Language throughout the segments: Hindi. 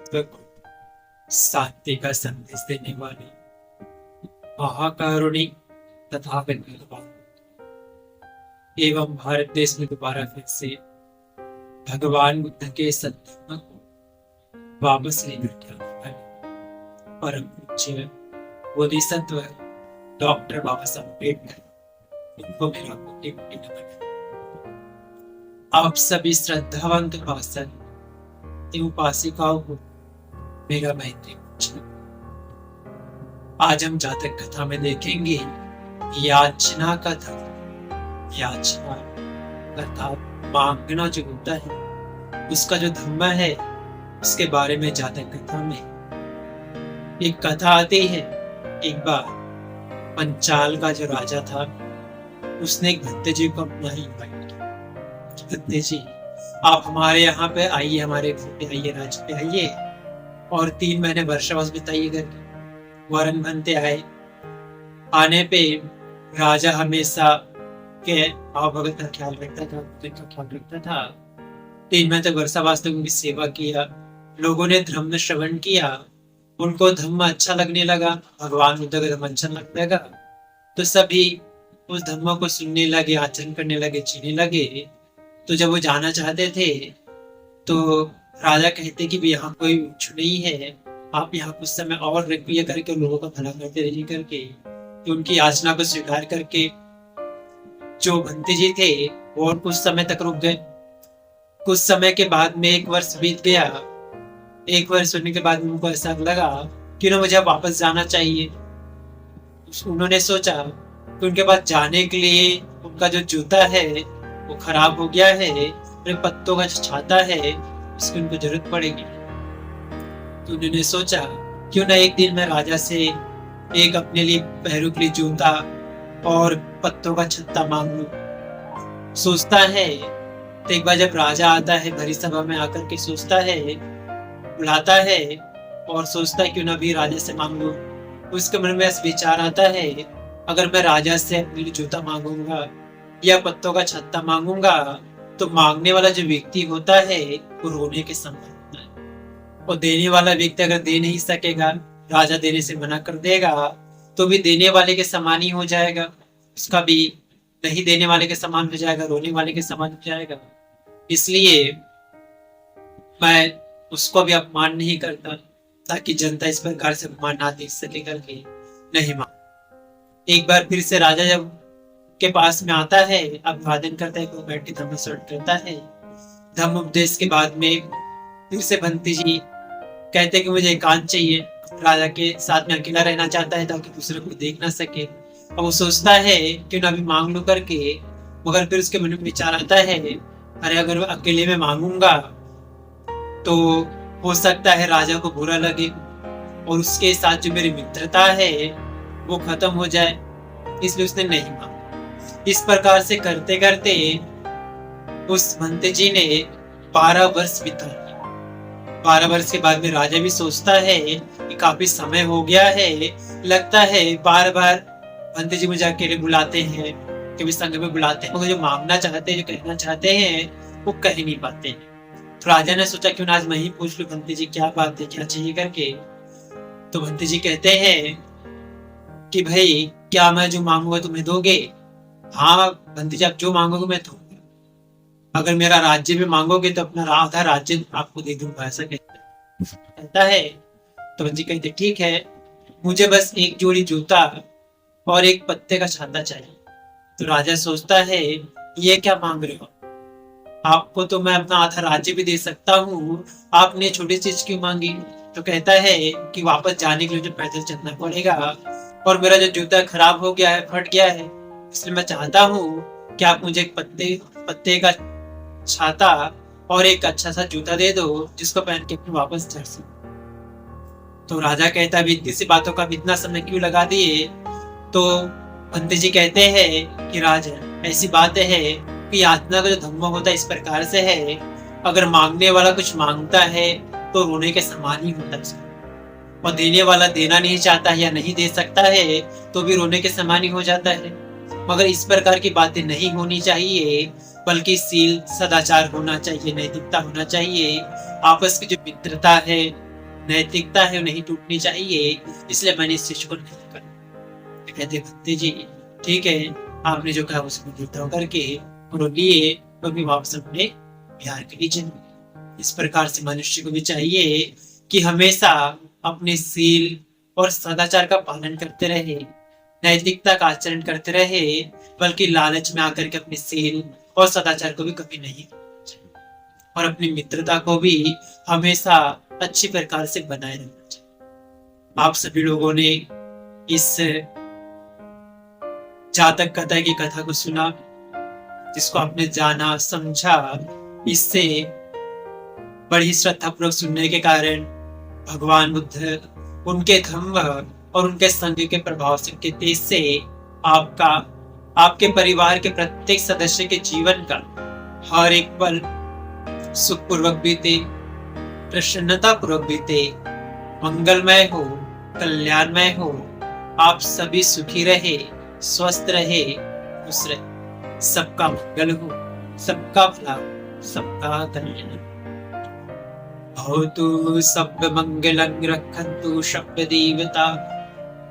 सत्व को शांति का संदेश देने वाले महाकारुणिक तथा विद्वान एवं भारत देश में दोबारा फिर से भगवान बुद्ध के सत्व को वापस लेकर के आने वाले परम पूज्य बोधिसत्व डॉक्टर बाबा साहब अम्बेडकर, इनको मेरा कोटि कोटि नमन। आप सभी श्रद्धावंत उपासक एवं उपासिकाओं को मेरा मैत्री पूजन। आज हम जातक कथा में देखेंगे याचना का धर्म। याचना अर्थात मांगना जो होता है, उसका जो धर्म है, उसके बारे में जातक कथा में एक कथा आती है। एक बार पंचाल का जो राजा था, उसने एक भत्ते जी को अपना ही इनवाइट किया। भत्ते जी, आप हमारे यहाँ पे आइए, हमारे घर पे आइए, राज्य पे आइए और 3 महीने वर्षावास बिताइए करके। वरन बनते आए। आने पे राजा हमेशा के भाव भगत का ख्याल रखता था, का ख्याल रखता था। 3 महीने तक वर्षावास तक उनकी सेवा किया। लोगों ने धर्म श्रवण किया, उनको धर्म अच्छा लगने लगा, भगवान बुद्ध का धर्म अच्छा लगने लगा, तो सभी उस धर्म को सुनने लगे, आचरण करने लगे, जीने लगे। तो जब वो जाना चाहते थे तो राजा कहते कि भी यहाँ कोई भिक्षु नहीं है, आप यहाँ कुछ समय और रुकिए करके लोगों का भला करते रहिए करके। तो उनकी याचना को स्वीकार करके जो भंते जी थे वो और कुछ समय तक रुक गए। कुछ समय के बाद में 1 वर्ष बीत गया। 1 वर्ष होने के बाद उनको ऐसा लगा कि ना मुझे वापस जाना चाहिए। उन्होंने सोचा कि उनके पास जाने के लिए उनका जो जूता है वो खराब हो गया है, पत्तों का छाता है, उसकी उनको जरूरत पड़ेगी। तो उन्होंने सोचा क्यों ना एक दिन मैं राजा से एक अपने लिए पैरों के लिए जूता और पत्तों का छत्ता मांग लूं। सोचता है तो एक बार जब राजा आता है, भरी सभा में आकर के सोचता है, बुलाता है और सोचता है क्यों ना भी राजा से मांग लूं। उसके मन में ऐसा विचार आता है, अगर मैं राजा से अपने लिए जूता मांगूंगा या पत्तों का छत्ता मांगूंगा तो मांगने वाला जो व्यक्ति होता है वो रोने के समान होता है, और देने वाला व्यक्ति अगर दे नहीं सकेगा, राजा देने से मना कर देगा, तो भी देने वाले के समान ही हो जाएगा, उसका भी नहीं देने वाले के समान हो जाएगा, रोने वाले के समान हो जाएगा। इसलिए मैं उसको भी अपमान नहीं करता, ताकि जनता इस प्रकार से अपमान ना देख सके करके नहीं मांग। एक बार फिर से राजा जब के पास में आता है, अभिवादन करता है, वो बैठ के धर्म श्रवण करता है। धर्म उपदेश के बाद में फिर से बंती जी कहते हैं कि मुझे एकांत चाहिए। राजा के साथ में अकेला रहना चाहता है ताकि दूसरे को देख ना सके। और वो सोचता है कि ना अभी मांग लूं करके, मगर फिर उसके मन में विचार आता है, अरे अगर अकेले में मांगूंगा तो हो सकता है राजा को बुरा लगे और उसके साथ जो मेरी मित्रता है वो खत्म हो जाए, इसलिए उसने नहीं मांगा। इस प्रकार से करते करते उस भंते जी ने 12 वर्ष बिता दिए। 12 वर्ष के बाद में राजा भी सोचता है कि काफी समय हो गया है, लगता है बार बार भंते जी मुझे अकेले बुलाते हैं, कभी संग में बुलाते हैं, मगर जो मांगना चाहते हैं, जो कहना चाहते हैं, वो कह नहीं पाते हैं। तो राजा ने सोचा क्यों ना आज मैं ही पूछ लूं भंते जी क्या बात है, क्या चाहिए करके। तो भंते जी कहते हैं कि भाई क्या मैं जो मांगूंगा तुम्हें दोगे? हाँ भंते जी, आप जो मांगोगे मैं दूंगा। अगर मेरा राज्य भी मांगोगे तो अपना आधा राज्य आपको दे दूंगा, ऐसा कहता है। तो भंते जी कहते ठीक है, मुझे बस एक जोड़ी जूता और एक पत्ते का छाता चाहिए। तो राजा सोचता है ये क्या मांग रहे हो, आपको तो मैं अपना आधा राज्य भी दे सकता हूँ, आपने छोटी चीज क्यों मांगी? तो कहता है कि वापस जाने के लिए मुझे पैदल चलना पड़ेगा और मेरा जो जूता खराब हो गया है, फट गया है, इसलिए मैं चाहता हूँ कि आप मुझे एक पत्ते का छाता और एक अच्छा सा जूता दे दो जिसको पहन के फिर वापस चढ़ सकूं। तो राजा कहता है इतनी सी बातों का इतना समय क्यों लगा दिए? तो पंत जी कहते हैं कि राजा ऐसी बात है कि यातना का जो धर्म होता है इस प्रकार से है, अगर मांगने वाला कुछ मांगता है तो रोने के समान ही होता है, और देने वाला देना नहीं चाहता है या नहीं दे सकता है तो भी रोने के समान ही हो जाता है। मगर इस प्रकार की बातें नहीं होनी चाहिए, बल्कि सील सदाचार होना चाहिए, नैतिकता होना चाहिए। आपस की जो मित्रता है नैतिकता है वो नहीं टूटनी चाहिए, इसलिए मैंने इस चीज को नहीं करा। कहते भक्ति जी ठीक है, आपने जो कहा उसको विड्रॉ करके और लिए तो भी वापस अपने बिहार के लिए चले। इस प्रकार से मनुष्य को भी चाहिए कि हमेशा अपने सील और सदाचार का पालन करते रहे, नैतिकता का आचरण करते रहे, बल्कि लालच में आकर के अपने सील और सदाचार को भी कभी नहीं, और अपनी मित्रता को भी हमेशा अच्छी प्रकार से बनाए रखना चाहिए। आप सभी लोगों ने इस जातक कथा की कथा को सुना, जिसको आपने जाना समझा, इससे बड़ी श्रद्धापूर्वक सुनने के कारण भगवान बुद्ध उनके धम्म और उनके संग के प्रभाव से, उनके तेज से आपका, आपके परिवार के प्रत्येक सदस्य के जीवन का हर एक पल सुखपूर्वक बीते, प्रसन्नता पूर्वक बीते, मंगलमय हो, कल्याणमय हो। आप सभी सुखी रहे, स्वस्थ रहे, खुश रहे, सबका मंगल हो, सबका भला हो, सबका कल्याण। भवतु सब मंगलं रक्षन्तु शब्द देवता,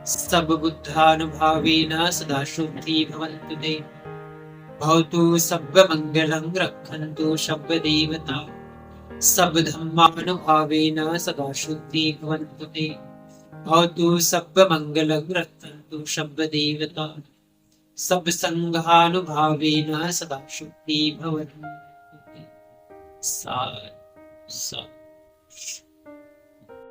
सब बुद्धानुभावेन सदा शुद्धि भवन्तु ते। भवतु सब मंगलं रक्षन्तु शब्द देवता, सब धम्मानुभावेन सदा शुद्धि भवन्तु ते। भवतु सब मंगलं रक्षन्तु शब्द देवता, सब संघानुभावेन सदा शुद्धि भवन्तु ते। सा